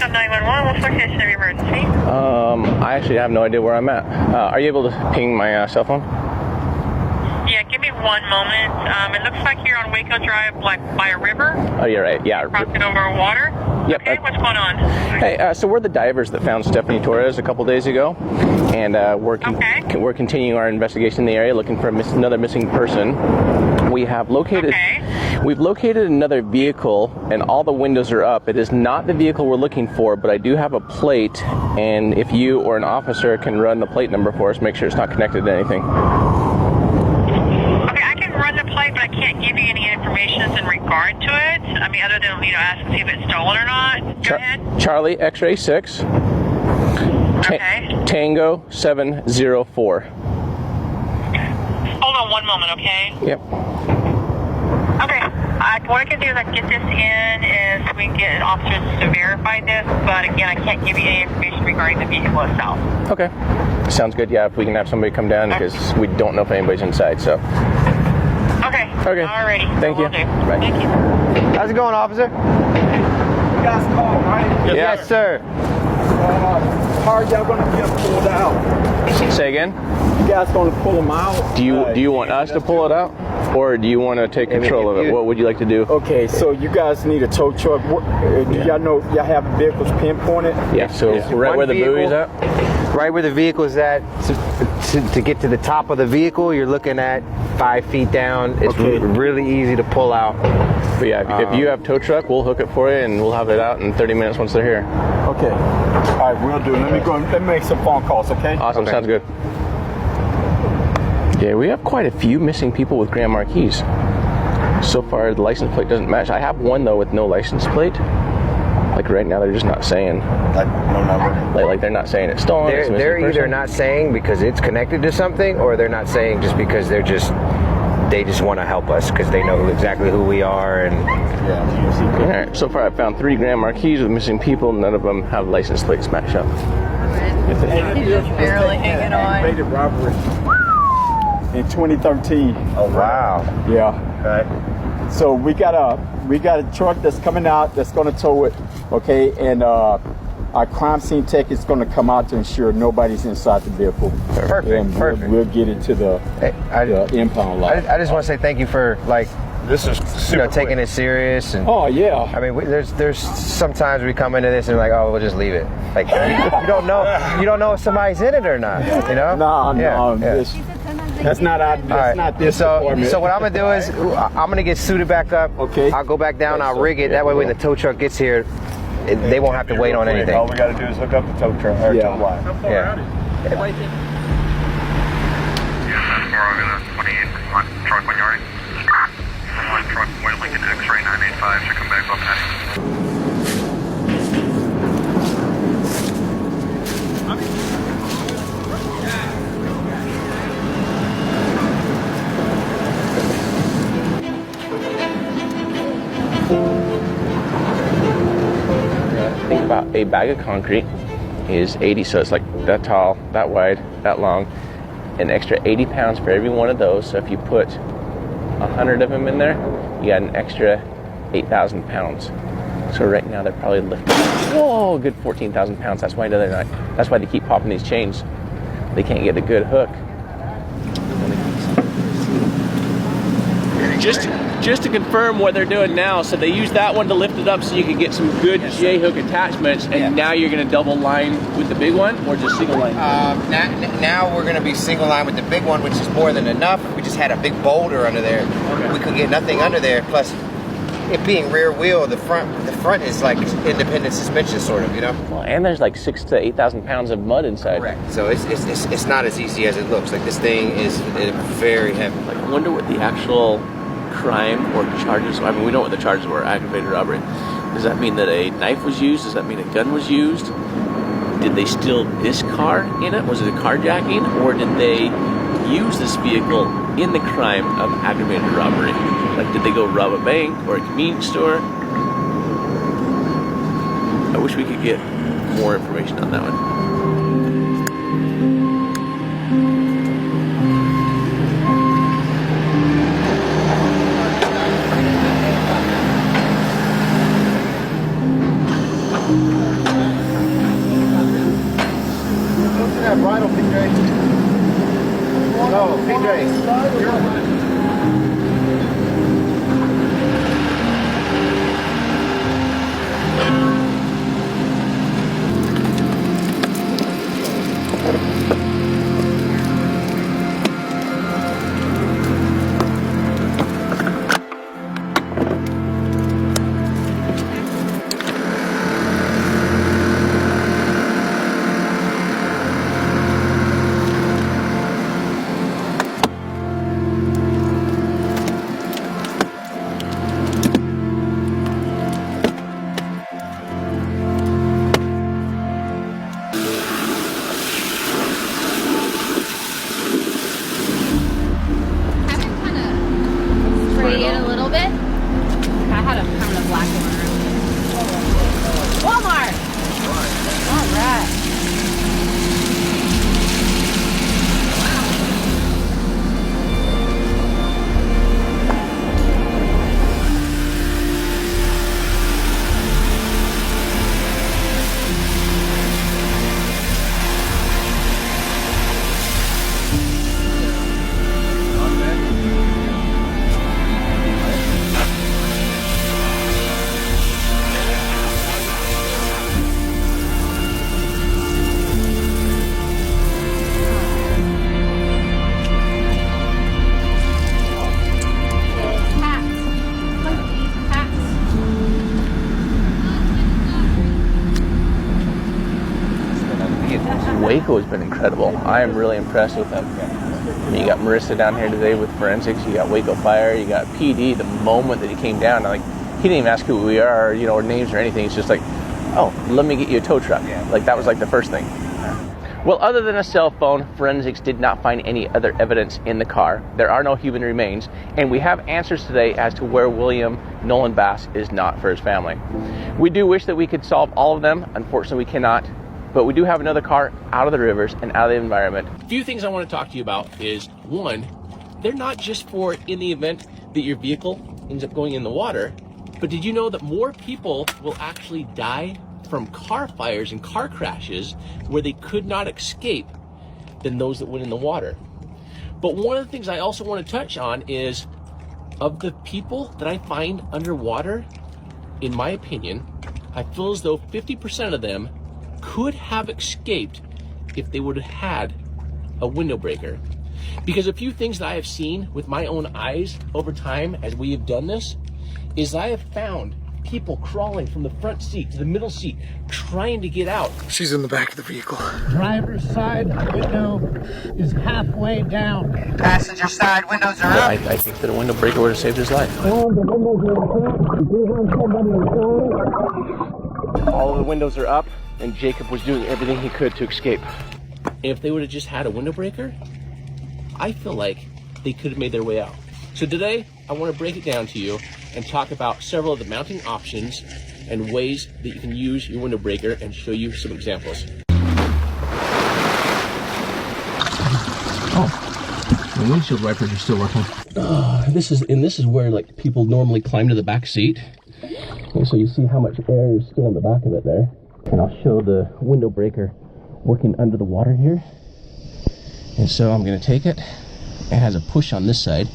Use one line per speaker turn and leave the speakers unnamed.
Welcome 911. What's the location of your emergency?
I actually have no idea where I'm at. Are you able to ping my cell phone?
Yeah, give me one moment. It looks like you're on Waco Drive, like by a river.
Oh, you're right. Yeah.
Crossing over water.
Yep.
Okay, what's going on?
Hey, so we're the divers that found Stephanie Torres a couple days ago, and we're continuing our investigation in the area, looking for another missing person. We have located. We've located another vehicle, and all the windows are up. It is not the vehicle we're looking for, but I do have a plate, and if you or an officer can run the plate number for us, make sure it's not connected to anything.
Okay, I can run the plate, but I can't give you any information in regard to it. I mean, other than, ask to see if it's stolen or not. Go ahead.
Charlie X-ray 6. Tango 704.
Hold on one moment, okay?
Yep.
Okay. What I can do is I can get this in is we can get officers to verify this, but again, I can't give you any information regarding the vehicle itself.
Okay. Sounds good. Yeah, if we can have somebody come down because we don't know if anybody's inside, so.
Okay.
Okay.
Alrighty.
Thank you.
Bye. Thank you.
How's it going, officer?
You guys called, right?
Yes, sir.
How are y'all gonna get pulled out?
Say again?
You guys gonna pull them out?
Do you want us to pull it out, or do you want to take control of it? What would you like to do?
Okay, so you guys need a tow truck. Do y'all know y'all have vehicles pinpointed?
Yeah. So right where the buoy's at.
Right where the vehicle's at, to get to the top of the vehicle, you're looking at 5 feet down. It's really easy to pull out.
But yeah, if you have tow truck, we'll hook it for you, and we'll have it out in 30 minutes once they're here.
Okay. All right, we'll do. Let me make some phone calls, okay?
Awesome. Sounds good. Yeah, we have quite a few missing people with Grand Marquis. So far, the license plate doesn't match. I have one though with no license plate. Like right now, they're just not saying.
Like no number.
Like they're not saying it's stolen.
They're either not saying because it's connected to something, or they're not saying just because they just want to help us because they know exactly who we are. And
all right. So far, I've found 3 Grand Marquis with missing people. None of them have license plates match up.
He's just barely hanging on.
Rated robbery in 2013.
Oh wow.
Yeah.
Okay.
So we got a truck that's coming out that's going to tow it, okay, and our crime scene tech is going to come out to ensure nobody's inside the vehicle.
Perfect.
And we'll get it to the impound lot.
I just want to say thank you for
this is
taking it serious. And
oh yeah.
I mean, there's sometimes we come into this and we're like, oh, we'll just leave it. Like you don't know if somebody's in it or not. You know?
No.
Yeah.
That's not this department.
So what I'm gonna do is I'm gonna get suited back up.
Okay.
I'll go back down. I'll rig it. That way, when the tow truck gets here, they won't have to wait on anything.
All we gotta do is hook up the tow truck. Tow line.
Yeah.
Truck when you're ready. Truck White Lincoln X-ray 985 should come back up heading.
Think about a bag of concrete is 80, so it's like that tall, that wide, that long. An extra 80 pounds for every one of those. So if you put 100 of them in there, you got an extra 8,000 pounds. So right now they're probably lifting, whoa, good 14,000 pounds. That's why they're not. That's why they keep popping these chains. They can't get a good hook. Just to confirm what they're doing now, so they use that one to lift it up so you can get some good J-hook attachments, and now you're going to double line with the big one, or just single line?
Now we're going to be single line with the big one, which is more than enough. We just had a big boulder under there. Okay. We could get nothing under there, plus it being rear wheel, the front is like independent suspension sort of, you know?
Well, and there's like 6,000 to 8,000 pounds of mud inside.
Correct. So it's not as easy as it looks. Like this thing is very heavy.
Like, I wonder what the actual crime or charges. I mean, we know what the charges were: aggravated robbery. Does that mean that a knife was used? Does that mean a gun was used? Did they steal this car in it? Was it a carjacking, or did they use this vehicle in the crime of aggravated robbery? Like, did they go rob a bank or a convenience store? I wish we could get more information on that one.
Andre.
Haven't kind of sprayed it a little bit. I had a pound of black one earlier. Walmart! All right.
Waco has been incredible. I am really impressed with them. I mean, you got Marissa down here today with forensics. You got Waco Fire. You got PD. The moment that he came down, like he didn't even ask who we are, or, or names or anything. It's just like, oh, let me get you a tow truck. Like that was like the first thing. Well, other than a cell phone, forensics did not find any other evidence in the car. There are no human remains, and we have answers today as to where William Nolan Bass is not for his family. We do wish that we could solve all of them. Unfortunately, we cannot. But we do have another car out of the rivers and out of the environment. A few things I want to talk to you about is, one, they're not just for in the event that your vehicle ends up going in the water, but did you know that more people will actually die from car fires and car crashes where they could not escape than those that went in the water? But one of the things I also want to touch on is, of the people that I find underwater, in my opinion, I feel as though 50% of them could have escaped if they would have had a window breaker. Because a few things that I have seen with my own eyes over time as we have done this is I have found people crawling from the front seat to the middle seat trying to get out.
She's in the back of the vehicle.
Driver's side window is halfway down.
Passenger side windows are up.
I think that a window breaker would have saved his life.
All the windows are up. We do have somebody inside.
All of the windows are up, and Jacob was doing everything he could to escape. If they would have just had a window breaker, I feel like they could have made their way out. So today, I want to break it down to you and talk about several of the mounting options and ways that you can use your window breaker and show you some examples. Oh, the windshield wipers are still working. This is where like people normally climb to the back seat. And so you see how much air is still in the back of it there. And I'll show the window breaker working under the water here. And so I'm going to take it. It has a push on this side.